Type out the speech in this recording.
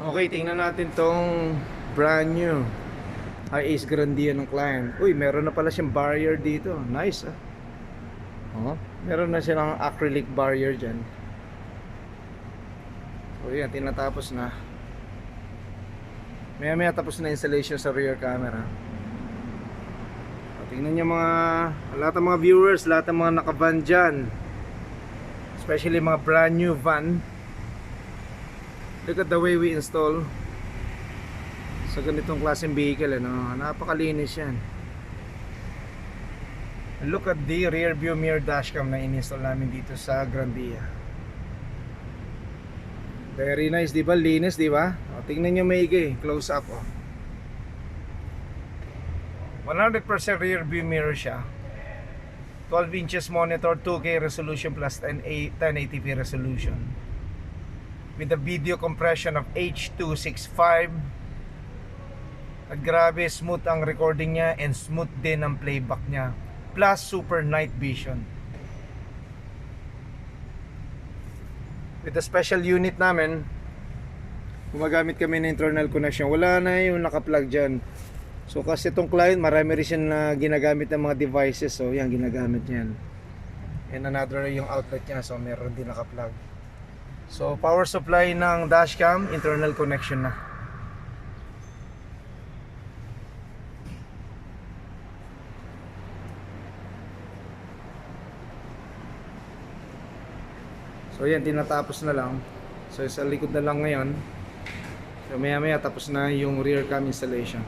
Okay, tingnan natin tong brand new Hiace Grandia ng client. Uy, meron na pala siyang barrier dito. Nice ah. Oh, meron na silang acrylic barrier dyan. So yan, tinatapos na. Maya tapos na installation sa rear camera. So, tingnan nyo lahat ng mga viewers, lahat ng mga naka-van dyan, especially mga brand new van. Look at the way we install sa ganitong klaseng vehicle, ano? Napakalinis yan. Look at the rear view mirror dashcam na in-install namin dito sa Grandia. Very nice, di ba? Linis, di ba? O, tingnan nyo maigi, close up. Oh. 100% rear view mirror siya. 12 inches monitor, 2K resolution plus 1080p resolution. With a video compression of H.265. At grabe smooth ang recording niya and smooth din ang playback niya, plus super night vision. With the special unit namin, gumagamit kami ng internal connection. Wala na yung naka-plug dyan. So kasi itong client, marami rin siya na ginagamit ng mga devices. So yan, ginagamit yan. And another yung outlet niya, so meron din naka-plug. So power supply ng dashcam, internal connection na. So yan, tinatapos na lang. So sa likod na lang ngayon. So maya tapos na yung rear cam installation.